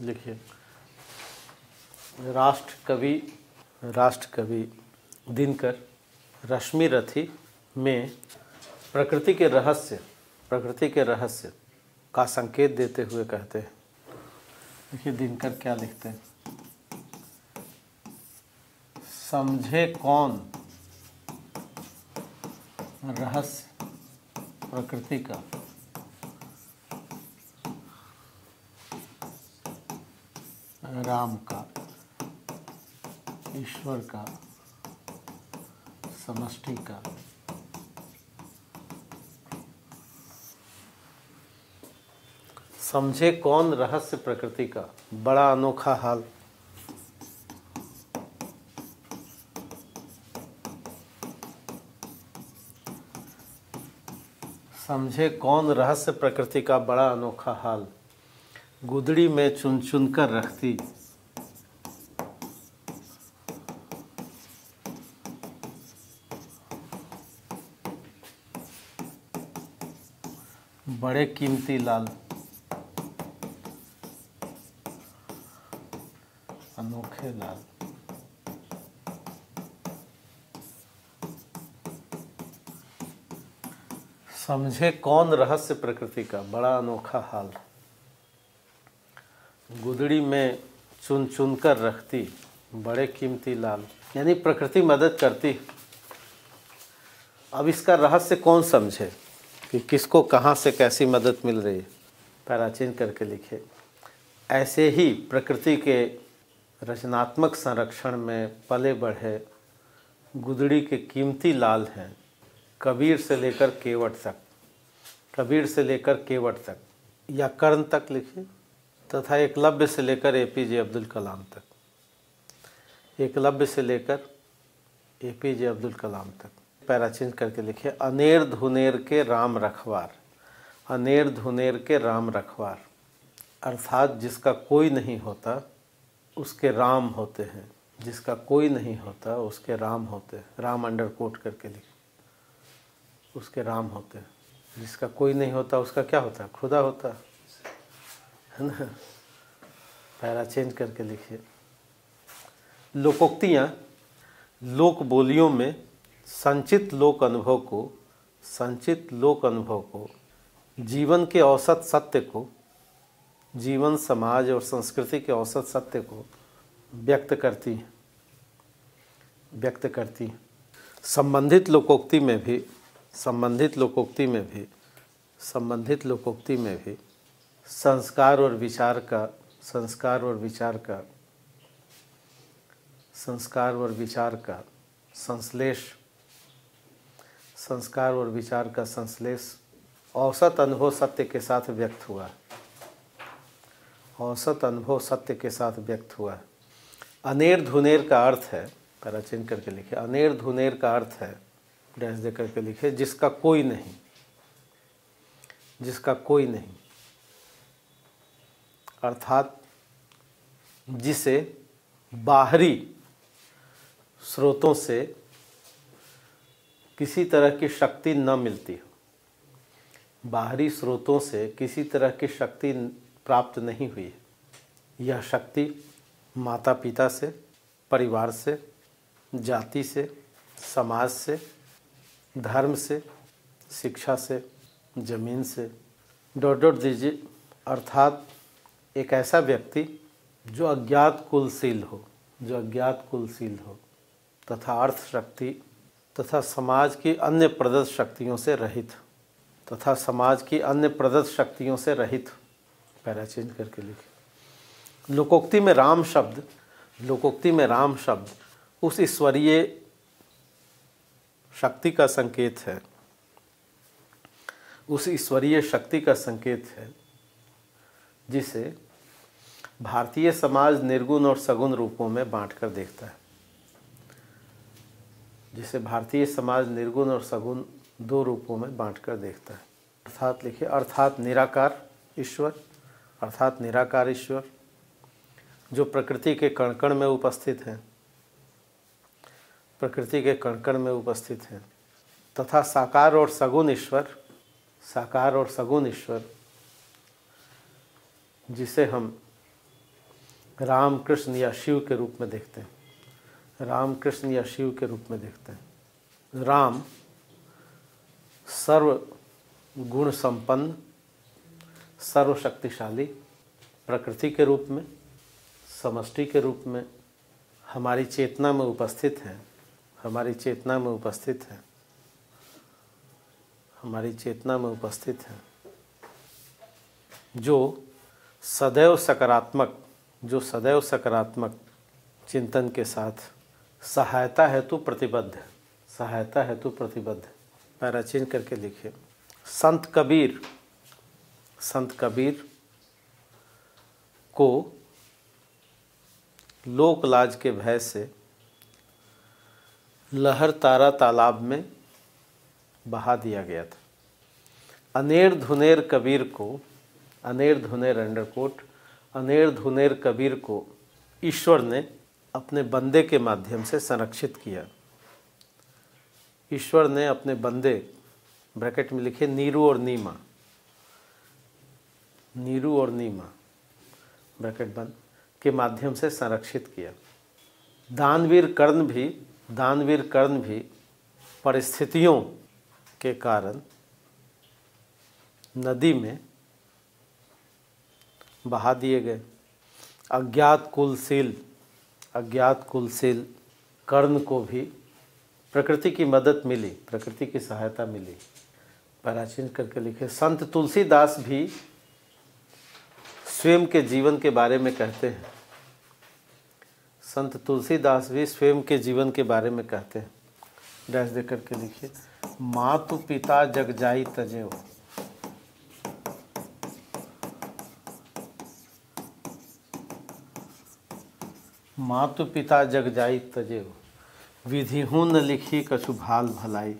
लिखिए। राष्ट्र कवि दिनकर रश्मिरथी में प्रकृति के रहस्य का संकेत देते हुए कहते हैं। देखिए दिनकर क्या लिखते हैं। समझे कौन रहस्य प्रकृति का, राम का, ईश्वर का, समष्टि का, समझे कौन रहस्य प्रकृति का, बड़ा अनोखा हाल। समझे कौन रहस्य प्रकृति का बड़ा अनोखा हाल, गुदड़ी में चुन चुन कर रखती, बड़े कीमती लाल, अनोखे लाल। समझे कौन रहस्य प्रकृति का, बड़ा अनोखा हाल, गुदड़ी में चुन चुन कर रखती, बड़े कीमती लाल। यानी प्रकृति मदद करती। अब इसका रहस्य कौन समझे कि किसको कहाँ से कैसी मदद मिल रही है। पैराचीन करके लिखे। ऐसे ही प्रकृति के रचनात्मक संरक्षण में पले बढ़े गुदड़ी के कीमती लाल हैं, कबीर से लेकर केवट तक या कर्ण तक लिखिए, तथा एकलव्य से लेकर एपीजे अब्दुल कलाम तक। पैराचीन करके लिखिए। अनेर धुनेर के राम रखवार, अर्थात जिसका कोई नहीं होता उसके राम होते हैं, जिसका कोई नहीं होता उसके राम होते हैं। राम अंडर कोट करके लिखिए, उसके राम होते हैं। जिसका कोई नहीं होता उसका क्या होता है, खुदा होता है ना। पैरा चेंज करके लिखिए। लोकोक्तियाँ लोक बोलियों में संचित लोक अनुभव को जीवन के औसत सत्य को, जीवन समाज और संस्कृति के औसत सत्य को व्यक्त करती हैं। संबंधित लोकोक्ति में भी संस्कार और विचार का संश्लेष औसत अनुभव सत्य के साथ व्यक्त हुआ है। अनेर धुनेर का अर्थ है, पैराचीन करके लिखे। अनेर धुनेर का अर्थ है, डैश दे करके लिखे, जिसका कोई नहीं, अर्थात जिसे बाहरी स्रोतों से किसी तरह की शक्ति न मिलती हो, बाहरी स्रोतों से किसी तरह की शक्ति प्राप्त नहीं हुई है। यह शक्ति माता पिता से, परिवार से, जाति से, समाज से, धर्म से, शिक्षा से, जमीन से, डॉट दीजिए, अर्थात एक ऐसा व्यक्ति जो अज्ञात कुलशील हो तथा अर्थ शक्ति तथा समाज की अन्य प्रदत्त शक्तियों से रहित। करके लिखे। लोकोक्ति में राम शब्द उस ईश्वरीय शक्ति का संकेत है, जिसे भारतीय समाज निर्गुण और सगुण रूपों में बांटकर देखता है। दो रूपों में बांटकर देखता है। अर्थात लिखिए, अर्थात निराकार ईश्वर जो प्रकृति के कण-कण में उपस्थित हैं, तथा साकार और सगुण ईश्वर जिसे हम राम कृष्ण या शिव के रूप में देखते हैं। राम कृष्ण या शिव के रूप में देखते हैं। राम सर्व गुण संपन्न, सर्वशक्तिशाली, प्रकृति के रूप में, समष्टि के रूप में हमारी चेतना में उपस्थित हैं। हमारी चेतना में उपस्थित हैं। हमारी चेतना में उपस्थित हैं, जो सदैव सकारात्मक चिंतन के साथ सहायता हेतु प्रतिबद्ध है। सहायता हेतु प्रतिबद्ध है। पैरा चेंज करके लिखिए। संत कबीर को लोक लाज के भय से लहर तारा तालाब में बहा दिया गया था। अनेर धुनेर कबीर को ईश्वर ने अपने बंदे के माध्यम से संरक्षित किया। ईश्वर ने अपने बंदे, ब्रैकेट में लिखे नीरू और नीमा ब्रैकेट बंद, के माध्यम से संरक्षित किया। दानवीर कर्ण भी परिस्थितियों के कारण नदी में बहा दिए गए। अज्ञात कुलशील कर्ण को भी प्रकृति की मदद मिली, प्रकृति की सहायता मिली। पराचीन करके लिखे। संत तुलसीदास भी स्वयं के जीवन के बारे में कहते हैं। संत तुलसीदास भी स्वयं के जीवन के बारे में कहते हैं। डैश दे करके लिखिए। मातु पिता जग जाई तजेव। मातु पिता जग जाई तजेव, विधिहु न लिखी कछु भाल भलाई।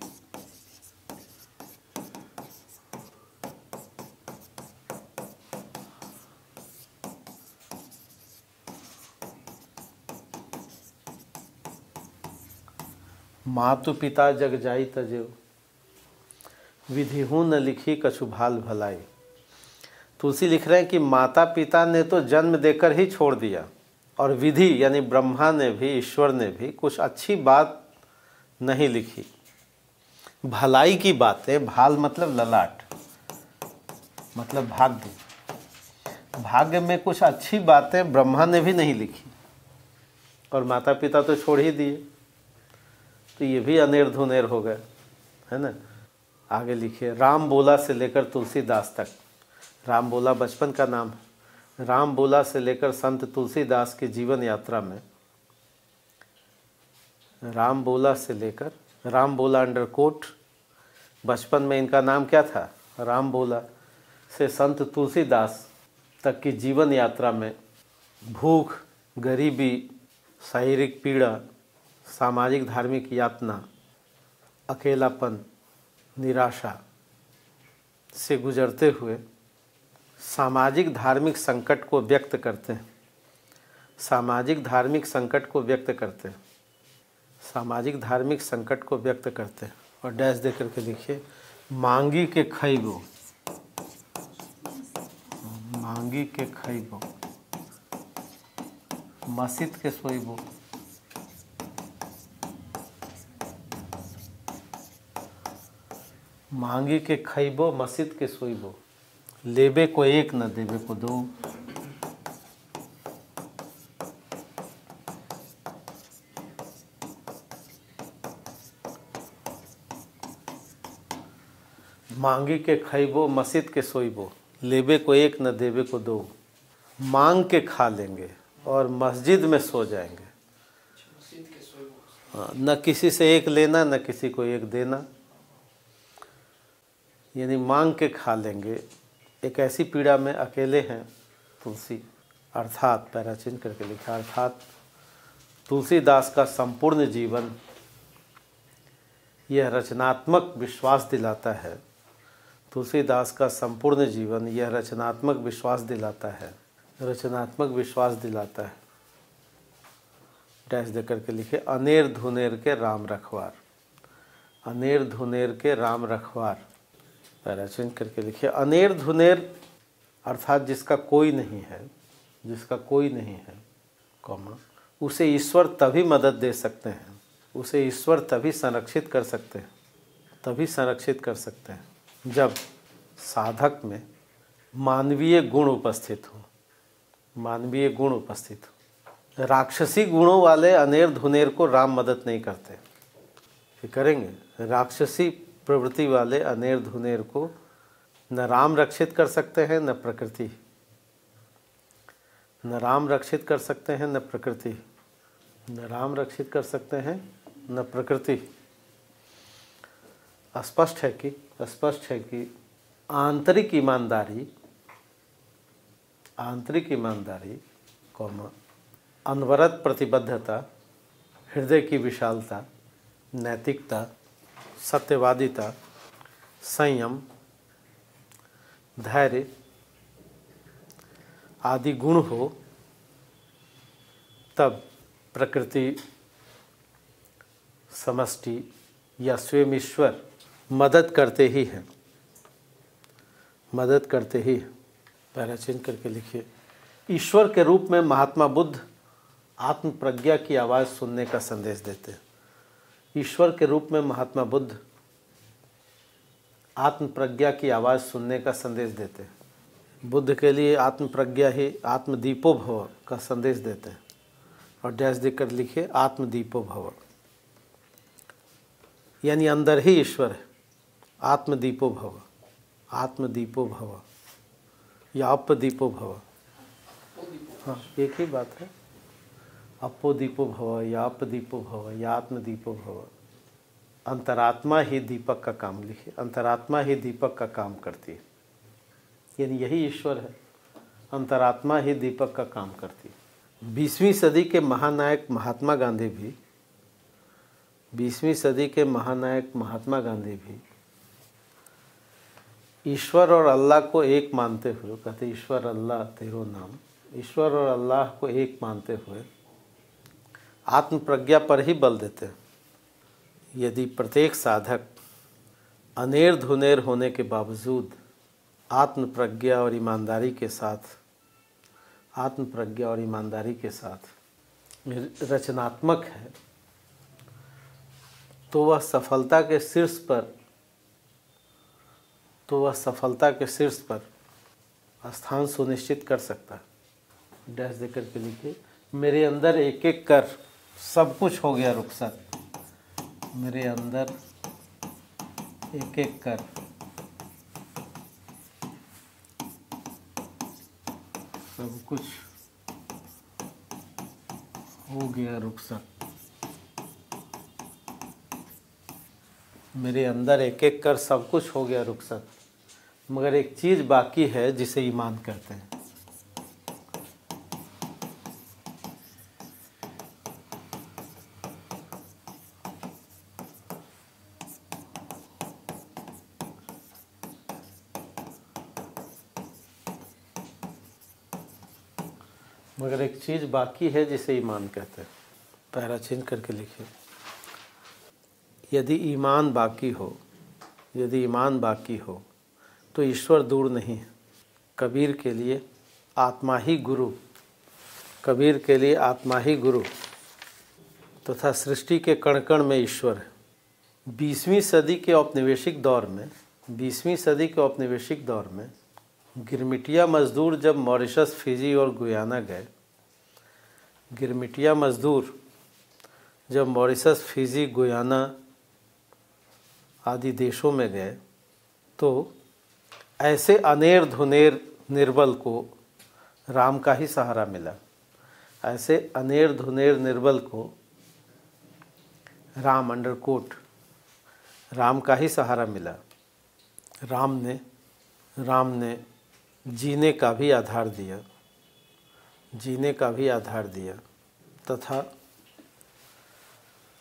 मातु पिता जग जाई तजेव, विधिहु न लिखी कछु भाल भलाई। तुलसी लिख रहे हैं कि माता पिता ने तो जन्म देकर ही छोड़ दिया, और विधि यानी ब्रह्मा ने भी, ईश्वर ने भी कुछ अच्छी बात नहीं लिखी। भलाई की बातें, भाल मतलब ललाट, मतलब भाग्य। भाग्य में कुछ अच्छी बातें ब्रह्मा ने भी नहीं लिखी, और माता पिता तो छोड़ ही दिए, तो ये भी अनेर धुनेर हो गए, है ना। आगे लिखिए। राम बोला से लेकर तुलसीदास तक। राम बोला बचपन का नाम है। राम बोला से लेकर संत तुलसीदास की जीवन यात्रा में, राम बोला से लेकर, राम बोला अंडरकोट, बचपन में इनका नाम क्या था, राम बोला, से संत तुलसीदास तक की जीवन यात्रा में भूख, गरीबी, शारीरिक पीड़ा, सामाजिक धार्मिक यातना, अकेलापन, निराशा से गुजरते हुए सामाजिक धार्मिक संकट को व्यक्त करते हैं। सामाजिक धार्मिक संकट को व्यक्त करते हैं। सामाजिक धार्मिक संकट को व्यक्त करते हैं। और डैश दे करके लिखिए। मांगी के खैबो, मांगी के खैबो, मस्जिद के सोइबो। मांगी के खैबो, मस्जिद के सोइबो, लेबे को एक न देबे को दो। मांगी के खैबो, मस्जिद के सोइबो, लेबे को एक न देबे को दो। मांग के खा लेंगे और मस्जिद में सो जाएंगे। न किसी से एक लेना, न किसी को एक देना, यानी मांग के खा लेंगे। एक ऐसी पीड़ा में अकेले हैं तुलसी, अर्थात पैराचिन करके लिखा, अर्थात तुलसीदास का संपूर्ण जीवन यह रचनात्मक विश्वास दिलाता है। तुलसीदास का संपूर्ण जीवन यह रचनात्मक विश्वास दिलाता है, रचनात्मक विश्वास दिलाता है। डैश दे करके लिखे। अनेर धुनेर के राम रखवार, अनेर धुनेर के राम रखवार। पैराचिन करके लिखिए। अनेर धुनेर अर्थात जिसका कोई नहीं है, जिसका कोई नहीं है, कौमा, उसे ईश्वर तभी मदद दे सकते हैं, उसे ईश्वर तभी संरक्षित कर सकते हैं, तभी संरक्षित कर सकते हैं जब साधक में मानवीय गुण उपस्थित हो, मानवीय गुण उपस्थित हो। राक्षसी गुणों वाले अनेर धुनेर को राम मदद नहीं करते। ये करेंगे, राक्षसी प्रवृत्ति वाले अनेर धुनेर को न राम रक्षित कर सकते हैं न प्रकृति, न राम रक्षित कर सकते हैं न प्रकृति, न राम रक्षित कर सकते हैं न प्रकृति। स्पष्ट है कि आंतरिक ईमानदारी, कौमा, अनवरत प्रतिबद्धता, हृदय की विशालता, नैतिकता, सत्यवादिता, संयम, धैर्य आदि गुण हो, तब प्रकृति, समष्टि या स्वयं ईश्वर मदद करते ही हैं। पैराचिन्ह करके लिखिए। ईश्वर के रूप में महात्मा बुद्ध आत्म प्रज्ञा की आवाज़ सुनने का संदेश देते हैं। ईश्वर के रूप में महात्मा बुद्ध आत्म प्रज्ञा की आवाज़ सुनने का संदेश देते हैं। बुद्ध के लिए आत्म प्रज्ञा ही आत्मदीपो भव का संदेश देते हैं। और डैश देकर लिखिए आत्मदीपो भव, यानी अंदर ही ईश्वर है। आत्मदीपो भव, आत्मदीपो भव या अपदीपो भव, हाँ एक ही बात है। अपोदीपो भव या अपदीपो भव या आत्मदीपो भव। अंतरात्मा ही दीपक का काम, लिखिए अंतरात्मा ही दीपक का काम करती है, यानी यही ईश्वर है। अंतरात्मा ही दीपक का काम करती है। 20वीं सदी के महानायक महात्मा गांधी भी 20वीं सदी के महानायक महात्मा गांधी भी ईश्वर और अल्लाह को एक मानते हुए कहते, ईश्वर अल्लाह तेरो नाम, ईश्वर और अल्लाह को एक मानते हुए आत्म प्रज्ञा पर ही बल देते हैं। यदि प्रत्येक साधक अनेर धुनेर होने के बावजूद आत्म प्रज्ञा और ईमानदारी के साथ रचनात्मक है, तो वह सफलता के शीर्ष पर स्थान सुनिश्चित कर सकता है। डैश देकर के लिखिए, मेरे अंदर एक एक कर सब कुछ हो गया रुखसत। मेरे अंदर एक एक कर सब कुछ हो गया रुखसत। मेरे अंदर एक एक कर सब कुछ हो गया रुखसत, मगर एक चीज़ बाकी है जिसे ईमान कहते हैं। मगर एक चीज़ बाकी है जिसे ईमान कहते हैं। पैराचिन्ह करके लिखिए। यदि ईमान बाकी हो तो ईश्वर दूर नहीं है। कबीर के लिए आत्मा ही गुरु तथा सृष्टि के कण कण में ईश्वर है। 20वीं सदी के औपनिवेशिक दौर में गिरमिटिया मजदूर जब मॉरिशस, फिजी और गुयाना गए, आदि देशों में गए, तो ऐसे अनेर धुनेर निर्बल को राम का ही सहारा मिला। राम का ही सहारा मिला। राम ने जीने का भी आधार दिया तथा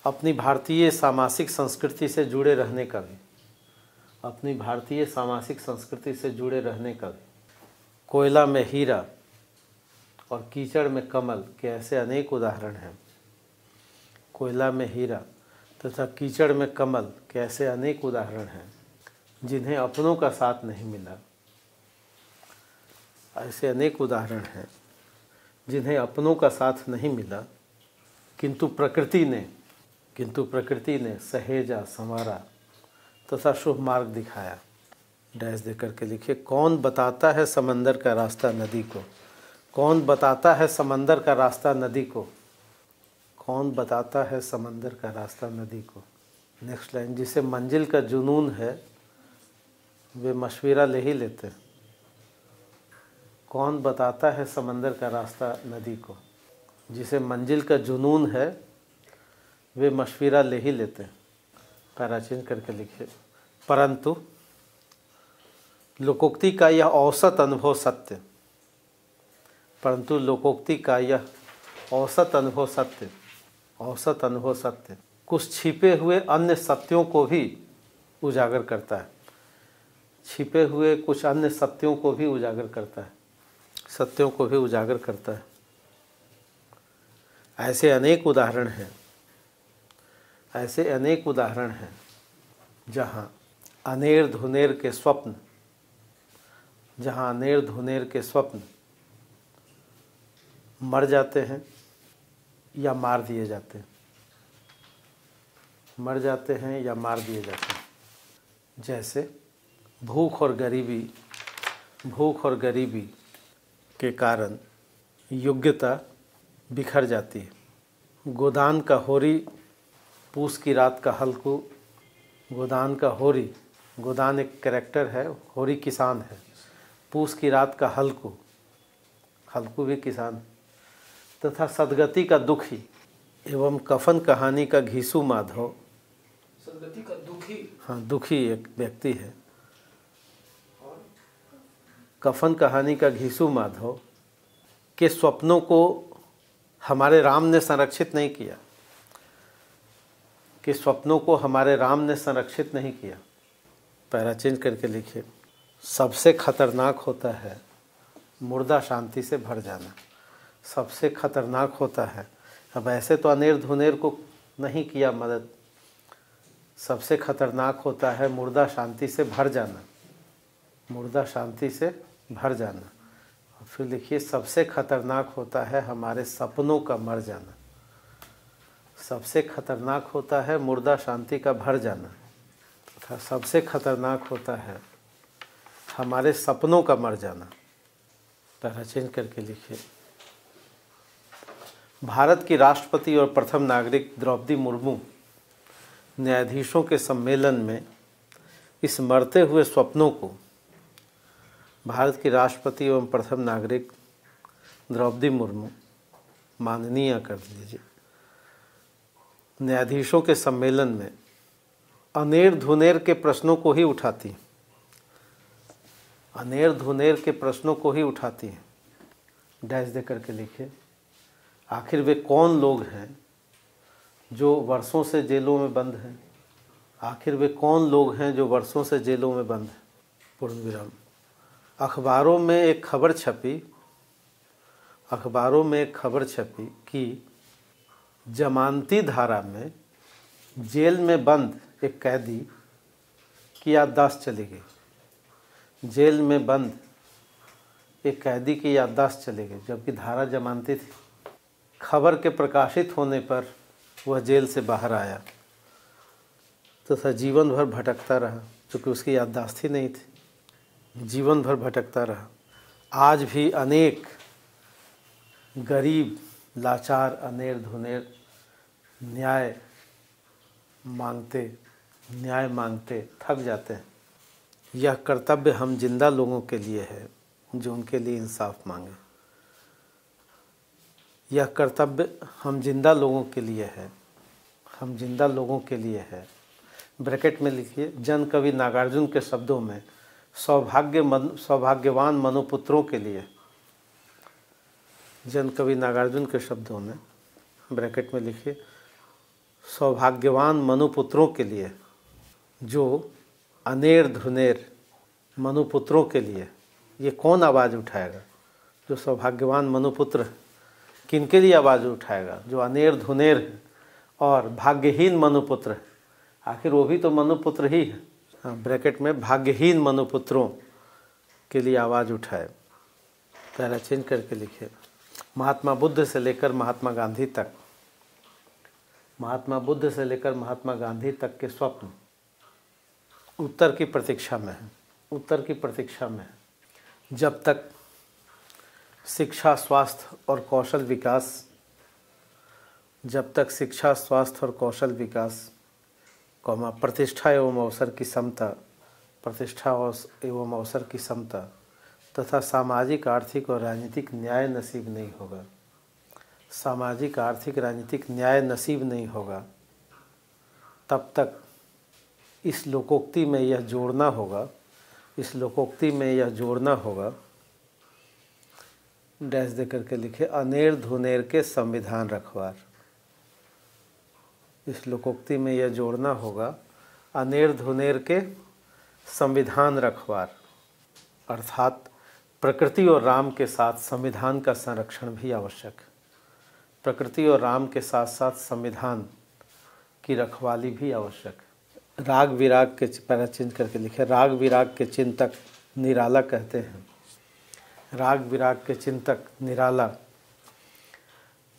अपनी भारतीय सामाजिक संस्कृति से जुड़े रहने का भी कोयला में हीरा और कीचड़ में कमल के ऐसे अनेक उदाहरण हैं। कोयला में हीरा तथा कीचड़ में कमल के ऐसे अनेक उदाहरण हैं जिन्हें अपनों का साथ नहीं मिला। ऐसे अनेक उदाहरण हैं जिन्हें अपनों का साथ नहीं मिला, किंतु प्रकृति ने सहेजा, संवारा तथा शुभ मार्ग दिखाया। डैश दे करके लिखिए, कौन बताता है समंदर का रास्ता नदी को, कौन बताता है समंदर का रास्ता नदी को, कौन बताता है समंदर का रास्ता नदी को। नेक्स्ट लाइन, जिसे मंजिल का जुनून है वे मशवरा ले ही लेते। कौन बताता है समंदर का रास्ता नदी को, जिसे मंजिल का जुनून है वे मशवरा ले ही लेते। पैरा चेंज करके लिखिए, परंतु लोकोक्ति का यह औसत अनुभव सत्य, परंतु लोकोक्ति का यह औसत अनुभव सत्य, औसत अनुभव सत्य कुछ छिपे हुए अन्य सत्यों को भी उजागर करता है। छिपे हुए कुछ अन्य सत्यों को भी उजागर करता है, सत्यों को भी उजागर करता है। ऐसे अनेक उदाहरण हैं, ऐसे अनेक उदाहरण हैं जहाँ अनेर धुनेर के स्वप्न, जहाँ अनेर धुनेर के स्वप्न मर जाते हैं या मार दिए जाते हैं, मर जाते हैं या मार दिए जाते हैं। जैसे भूख और गरीबी के कारण योग्यता बिखर जाती है। गोदान का होरी पूस की रात का हल्कू, गोदान का होरी, गोदान एक कैरेक्टर है, होरी किसान है, पूस की रात का हल्कू, हल्कू भी किसान, तथा सदगति का दुखी एवं कफन कहानी का घीसू माधव। सदगति का दुखी, हाँ, दुखी एक व्यक्ति है। कफन कहानी का घीसू माधव के स्वप्नों को हमारे राम ने संरक्षित नहीं किया, कि स्वप्नों को हमारे राम ने संरक्षित नहीं किया। पैरा चेंज करके लिखिए, सबसे खतरनाक होता है मुर्दा शांति से भर जाना, सबसे खतरनाक होता है। अब ऐसे तो अनेर धुनेर को नहीं किया मदद, सबसे खतरनाक होता है मुर्दा शांति से भर जाना, मुर्दा शांति से भर जाना। और फिर लिखिए, सबसे खतरनाक होता है हमारे सपनों का मर जाना, सबसे खतरनाक होता है मुर्दा शांति का भर जाना तथा सबसे खतरनाक होता है हमारे सपनों का मर जाना। पैरा चेंज करके लिखिए, भारत की राष्ट्रपति और प्रथम नागरिक द्रौपदी मुर्मू न्यायाधीशों के सम्मेलन में इस मरते हुए स्वप्नों को, भारत की राष्ट्रपति एवं प्रथम नागरिक द्रौपदी मुर्मू, माननीय कर दीजिए, न्यायाधीशों के सम्मेलन में अनेर धुनेर के प्रश्नों को ही उठाती, अनेर धुनेर के प्रश्नों को ही उठाती हैं। डैश दे करके लिखिए, आखिर वे कौन लोग हैं जो वर्षों से जेलों में बंद हैं, आखिर वे कौन लोग हैं जो वर्षों से जेलों में बंद हैं। पूर्ण विराम। अखबारों में एक खबर छपी, अखबारों में एक खबर छपी कि जमानती धारा में जेल में बंद एक कैदी की याददाश्त चली गई, जेल में बंद एक कैदी की याददाश्त चली गई, जबकि धारा जमानती थी। खबर के प्रकाशित होने पर वह जेल से बाहर आया तथा जीवन भर भटकता रहा, क्योंकि उसकी याददाश्त ही नहीं थी, जीवन भर भटकता रहा। आज भी अनेक गरीब लाचार अनेर धुनेर न्याय मांगते थक जाते हैं। यह कर्तव्य हम जिंदा लोगों के लिए है जो उनके लिए इंसाफ मांगे, यह कर्तव्य हम जिंदा लोगों के लिए है, हम जिंदा लोगों के लिए है। ब्रैकेट में लिखिए, जन कवि नागार्जुन के शब्दों में सौभाग्यवान मनुपुत्रों के लिए, जन कवि नागार्जुन के शब्दों में ब्रैकेट में लिखिए, सौभाग्यवान मनुपुत्रों के लिए, जो अनेर धुनेर मनुपुत्रों के लिए। ये कौन आवाज़ उठाएगा? जो सौभाग्यवान मनुपुत्र, किनके लिए आवाज़ उठाएगा? जो अनेर धुनेर है और भाग्यहीन मनुपुत्र है, आखिर वो भी तो मनुपुत्र ही है। हाँ, ब्रैकेट में भाग्यहीन मनुपुत्रों के लिए आवाज़ उठाए। पैरा चेंज करके लिखे, महात्मा बुद्ध से लेकर महात्मा गांधी तक, महात्मा बुद्ध से लेकर महात्मा गांधी तक के स्वप्न उत्तर की प्रतीक्षा में है, उत्तर की प्रतीक्षा में है। जब तक शिक्षा, स्वास्थ्य और कौशल विकास, जब तक शिक्षा, स्वास्थ्य और कौशल विकास, प्रतिष्ठा एवं अवसर की समता, प्रतिष्ठा एवं अवसर की समता तथा सामाजिक, आर्थिक और राजनीतिक न्याय नसीब नहीं होगा, सामाजिक, आर्थिक, राजनीतिक न्याय नसीब नहीं होगा, तब तक इस लोकोक्ति में यह जोड़ना होगा, इस लोकोक्ति में यह जोड़ना होगा, डैश दे करके लिखे, अनेर धुनेर के संविधान रखवार। इस लोकोक्ति में यह जोड़ना होगा, अनेर धुनेर के संविधान रखवार, अर्थात प्रकृति और राम के साथ संविधान का संरक्षण भी आवश्यक है। प्रकृति और राम के साथ साथ संविधान की रखवाली भी आवश्यक है। राग विराग के, पैरा चेंज करके लिखे, राग विराग के चिंतक निराला कहते हैं, राग विराग के चिंतक निराला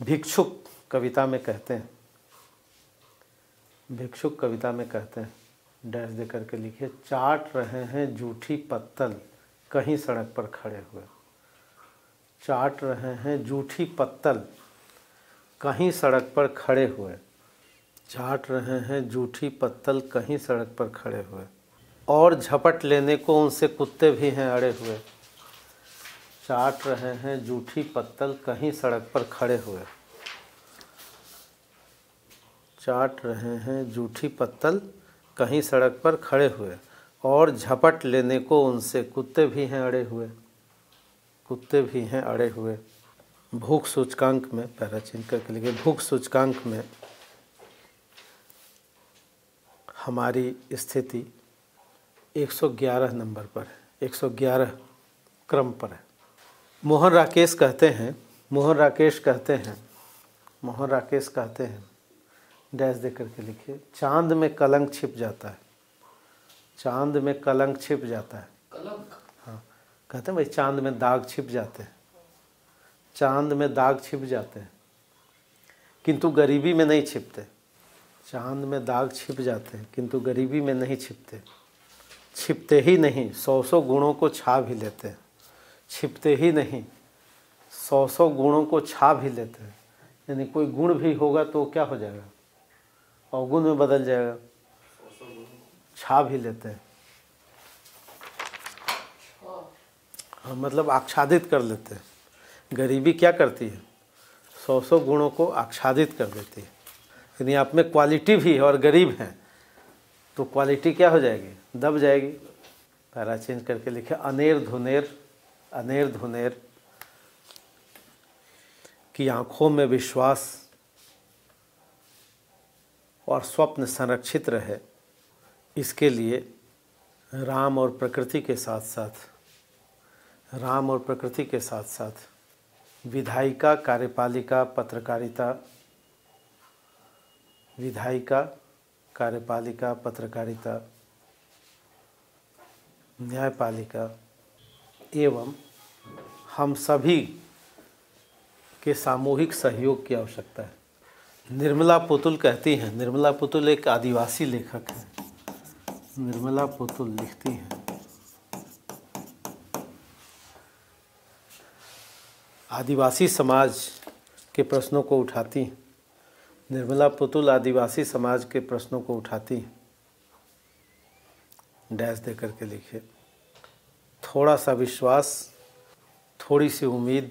भिक्षुक कविता में कहते हैं, भिक्षुक कविता में कहते हैं, डैश दे करके लिखिए, चाट रहे हैं जूठी पत्तल कहीं सड़क पर खड़े हुए, चाट रहे हैं जूठी पत्तल कहीं सड़क पर खड़े हुए, चाट रहे हैं जूठी पत्तल कहीं सड़क पर खड़े हुए, और झपट लेने को उनसे कुत्ते भी हैं अड़े हुए, चाट रहे हैं जूठी पत्तल कहीं सड़क पर खड़े हुए, चाट रहे हैं जूठी पत्तल कहीं सड़क पर खड़े हुए, और झपट लेने को उनसे कुत्ते भी हैं अड़े हुए, कुत्ते भी हैं अड़े हुए। भूख सूचकांक में, पैरा चेंज करके लिखिए, भूख सूचकांक में हमारी स्थिति 111 नंबर पर है, 111 क्रम पर है। मोहन राकेश कहते हैं, मोहन राकेश कहते हैं, मोहन राकेश कहते हैं, डैश दे करके लिखिए, चांद में कलंक छिप जाता है, चांद में कलंक छिप जाता है, कलंक, हाँ कहते हैं भाई चांद में दाग छिप जाते हैं, चांद में दाग छिप जाते हैं, किंतु गरीबी में नहीं छिपते। चांद में दाग छिप जाते हैं किंतु गरीबी में नहीं छिपते, छिपते ही नहीं, 100 गुणों को छा भी लेते हैं, छिपते ही नहीं, 100 गुणों को छा भी लेते हैं। यानी कोई गुण भी होगा तो क्या हो जाएगा, अवगुण में बदल जाएगा, छा भी लेते हैं, हाँ मतलब आच्छादित कर लेते हैं। गरीबी क्या करती है, 100 गुणों को आच्छादित कर देती है। यानी आप में क्वालिटी भी है और गरीब हैं तो क्वालिटी क्या हो जाएगी, दब जाएगी। पैरा चेंज करके लिखे, अनेर धुनेर, अनेर धुनेर की आँखों में विश्वास और स्वप्न संरक्षित रहे, इसके लिए राम और प्रकृति के साथ साथ, राम और प्रकृति के साथ साथ विधायिका, कार्यपालिका, पत्रकारिता, विधायिका, कार्यपालिका, पत्रकारिता, न्यायपालिका एवं हम सभी के सामूहिक सहयोग की आवश्यकता है। निर्मला पुतुल कहती हैं, निर्मला पुतुल एक आदिवासी लेखक है, निर्मला पुतुल लिखती हैं, आदिवासी समाज के प्रश्नों को उठाती हैं, निर्मला पुतुल आदिवासी समाज के प्रश्नों को उठाती हैं। डैश दे करके लिखिए, थोड़ा सा विश्वास, थोड़ी सी उम्मीद,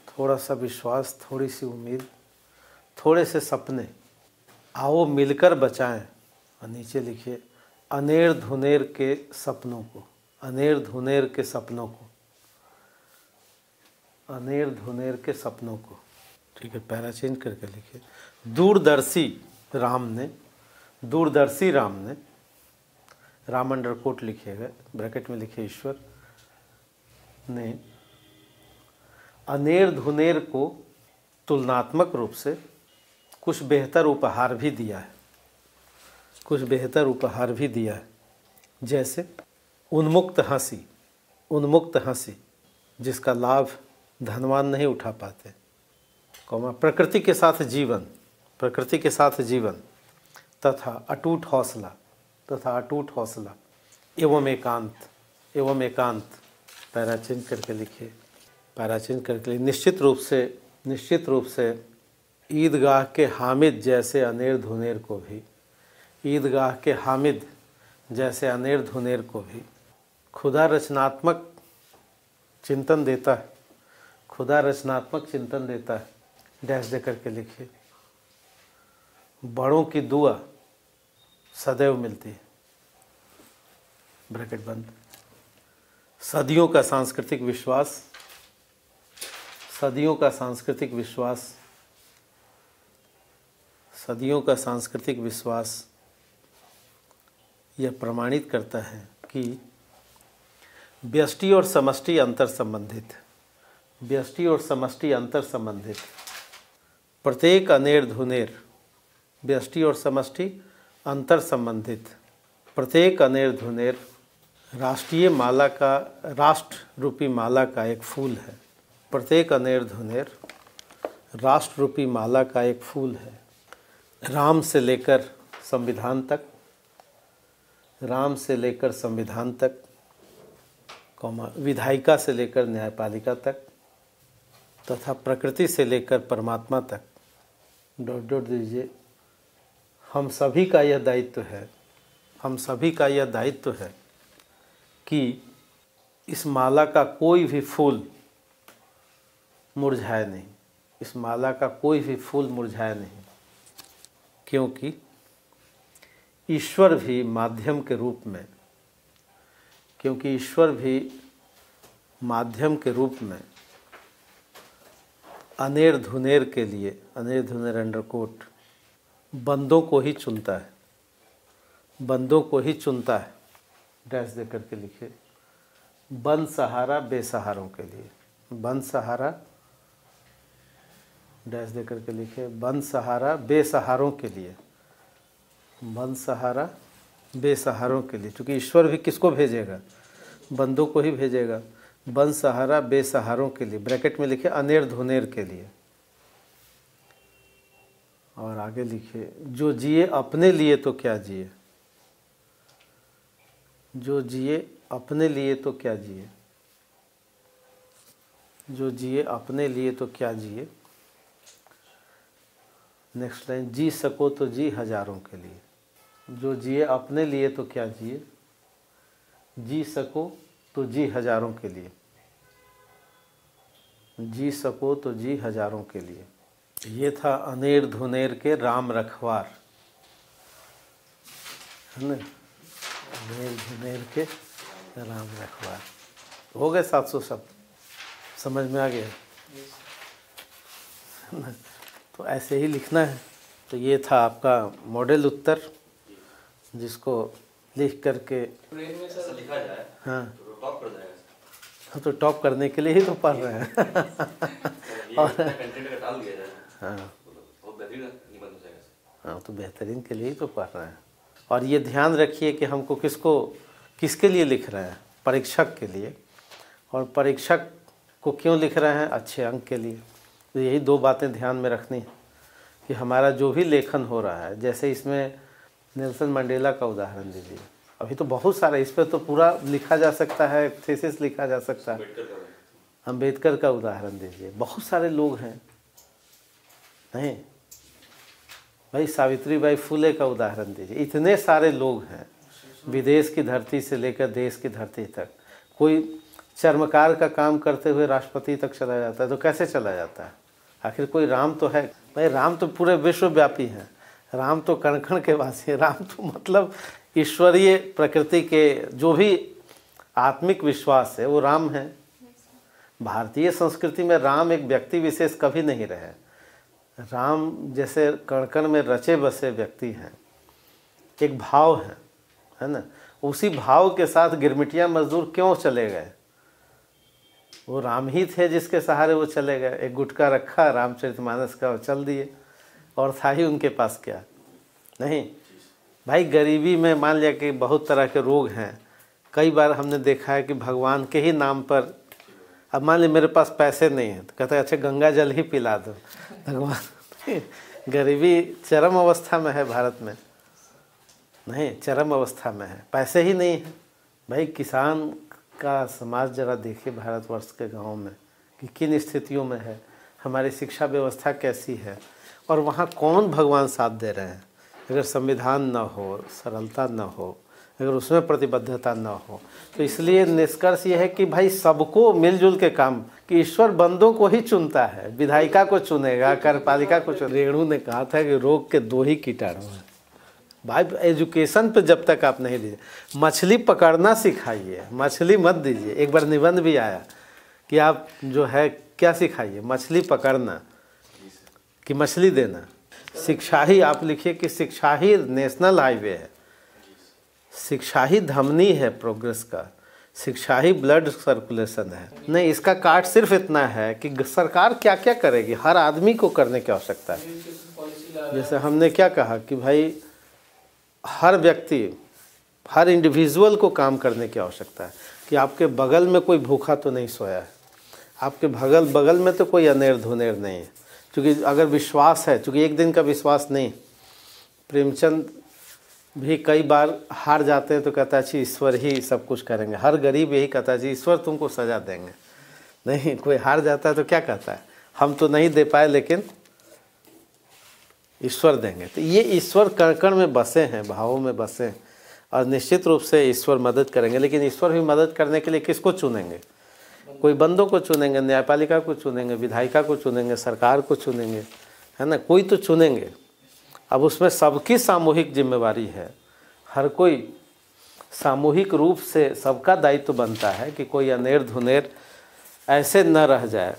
थोड़ा सा विश्वास, थोड़ी सी उम्मीद, थोड़े से सपने, आओ मिलकर बचाएं। और नीचे लिखिए, अनेर धुनेर के सपनों को, अनेर धुनेर के सपनों को, अनेर धुनेर के सपनों को। ठीक है, पैरा चेंज करके लिखिए, दूरदर्शी राम ने, दूरदर्शी राम ने, राम अंडरकोट लिखिएगा, ब्रैकेट में लिखिए ईश्वर ने अनेर धुनेर को तुलनात्मक रूप से कुछ बेहतर उपहार भी दिया है, कुछ बेहतर उपहार भी दिया है। जैसे उन्मुक्त हंसी, उन्मुक्त हंसी जिसका लाभ धनवान नहीं उठा पाते, प्रकृति के साथ जीवन, प्रकृति के साथ जीवन तथा अटूट हौसला एवं एकांत पैरा चिन्ह करके लिखिए, पैरा चिन्ह करके लिखिए। निश्चित रूप से ईदगाह के हामिद जैसे अनेर धुनेर को भी, ईदगाह के हामिद जैसे अनेर धुनेर को भी खुदा रचनात्मक चिंतन देता है, खुदा रचनात्मक चिंतन देता है। डैश दे करके लिखिए। बड़ों की दुआ सदैव मिलती है, ब्रैकेट बंद। सदियों का सांस्कृतिक विश्वास यह प्रमाणित करता है कि व्यष्टि और समष्टि अंतर संबंधित प्रत्येक अनेर धुनेर, व्यष्टि और समष्टि अंतर संबंधित प्रत्येक अनेर धुनेर राष्ट्र रूपी माला का एक फूल है। प्रत्येक अनेर धुनेर राष्ट्र रूपी माला का एक फूल है। राम से लेकर संविधान तक, विधायिका से लेकर न्यायपालिका तक तथा प्रकृति से लेकर परमात्मा तक डॉट दीजिए। हम सभी का यह दायित्व है कि इस माला का कोई भी फूल मुरझाए नहीं, क्योंकि ईश्वर भी माध्यम के रूप में अनेर धुनेर के लिए, अंडरकोट बंदों को ही चुनता है। डैश दे करके लिखिए। बंद सहारा बेसहारों के लिए, डैश दे करके लिखिए। बंद सहारा बेसहारों के लिए, क्योंकि ईश्वर भी किसको भेजेगा? बंदों को ही भेजेगा। बंद सहारा बेसहारों के लिए, ब्रैकेट में लिखिए अनेर धुनेर के लिए। और आगे लिखिए, जो जिए अपने लिए तो क्या जिए, नेक्स्ट लाइन, जी सको तो जी हजारों के लिए। जो जिए अपने लिए तो क्या जिए, जी सको तो जी हजारों के लिए, ये था अनेर धुनेर के राम रखवार, है ना? अनेर धुनेर के राम रखवार। हो गए 700 शब्द, समझ में आ गया? तो ऐसे ही लिखना है। तो ये था आपका मॉडल उत्तर, जिसको लिख करके लिखा जाए हाँ तो टॉप कर जाएगा। तो टॉप करने के लिए ही तो पढ़ रहे हैं। और कंटेंट का डाल दिया जाए हाँ बहुत बेहतरीन निबंध हो जाएगा। हाँ, तो बेहतरीन के लिए ही तो पढ़ रहे हैं। और ये ध्यान रखिए कि हमको किसके लिए लिख रहे हैं? परीक्षक के लिए। और परीक्षक को क्यों लिख रहे हैं? अच्छे अंक के लिए। तो यही 2 बातें ध्यान में रखनी है कि हमारा जो भी लेखन हो रहा है, जैसे इसमें नेल्सन मंडेला का उदाहरण दीजिए। अभी तो बहुत सारा, इस पर तो पूरा लिखा जा सकता है, थीसिस लिखा जा सकता है। अम्बेडकर का उदाहरण दीजिए, बहुत सारे लोग हैं, नहीं भाई, सावित्रीबाई फुले का उदाहरण दीजिए। इतने सारे लोग हैं, विदेश की धरती से लेकर देश की धरती तक। कोई चर्मकार का काम करते हुए राष्ट्रपति तक चला जाता है, तो कैसे चला जाता है? आखिर कोई राम तो है भाई। राम तो पूरे विश्वव्यापी हैं, राम तो कण कण के वासी है। राम तो मतलब ईश्वरीय प्रकृति के जो भी आत्मिक विश्वास है वो राम है। भारतीय संस्कृति में राम एक व्यक्ति विशेष कभी नहीं रहे। राम जैसे कण कण में रचे बसे व्यक्ति हैं, एक भाव है ना? उसी भाव के साथ गिरमिटिया मजदूर क्यों चले गए? वो राम ही थे जिसके सहारे वो चले गए। एक गुटका रखा रामचरितमानस का और चल दिए, और था ही उनके पास क्या? नहीं भाई, गरीबी में मान लिया कि बहुत तरह के रोग हैं। कई बार हमने देखा है कि भगवान के ही नाम पर अब मान ली मेरे पास पैसे नहीं है तो कहते हैं अच्छा गंगा जल ही पिला दो। भगवान गरीबी चरम अवस्था में है भारत में, नहीं चरम अवस्था में है, पैसे ही नहीं है। भाई किसान का समाज जरा देखिए भारतवर्ष के गाँव में कि किन स्थितियों में है, हमारी शिक्षा व्यवस्था कैसी है, और वहाँ कौन भगवान साथ दे रहे हैं। अगर संविधान न हो, सरलता न हो, अगर उसमें प्रतिबद्धता न हो, तो इसलिए निष्कर्ष ये है कि भाई सबको मिलजुल के काम, कि ईश्वर बंदों को ही चुनता है, विधायिका को चुनेगा, कार्यपालिका को चुनेगा। रेणु ने कहा था कि रोग के 2 ही कीटाणु हैं। भाई एजुकेशन पे जब तक आप नहीं दीजिए, मछली पकड़ना सिखाइए, मछली मत दीजिए। एक बार निबंध भी आया कि आप जो है क्या सिखाइए, मछली पकड़ना कि मछली देना। शिक्षा ही आप लिखिए कि शिक्षा ही नेशनल हाईवे है, शिक्षा ही धमनी है प्रोग्रेस का, शिक्षा ही ब्लड सर्कुलेशन है। नहीं, इसका काट सिर्फ इतना है कि सरकार क्या क्या करेगी, हर आदमी को करने की आवश्यकता है। जैसे हमने क्या कहा कि भाई हर व्यक्ति, हर इंडिविजुअल को काम करने की आवश्यकता है, कि आपके बगल में कोई भूखा तो नहीं सोया है, आपके बगल में तो कोई अनेर धुनेर नहीं है। क्योंकि अगर विश्वास है, क्योंकि एक दिन का विश्वास नहीं, प्रेमचंद भी कई बार हार जाते हैं तो कहता है ईश्वर ही सब कुछ करेंगे। हर गरीब यही कहता है ईश्वर तुमको सजा देंगे। नहीं, कोई हार जाता है तो क्या कहता है, हम तो नहीं दे पाए लेकिन ईश्वर देंगे। तो ये ईश्वर कण कण में बसे हैं, भावों में बसे हैं, और निश्चित रूप से ईश्वर मदद करेंगे। लेकिन ईश्वर भी मदद करने के लिए किसको चुनेंगे, कोई बंदों को चुनेंगे, न्यायपालिका को चुनेंगे, विधायिका को चुनेंगे, सरकार को चुनेंगे, है ना, कोई तो चुनेंगे। अब उसमें सबकी सामूहिक जिम्मेवारी है, हर कोई सामूहिक रूप से सबका दायित्व बनता है कि कोई अनेर धुनेर ऐसे न रह जाए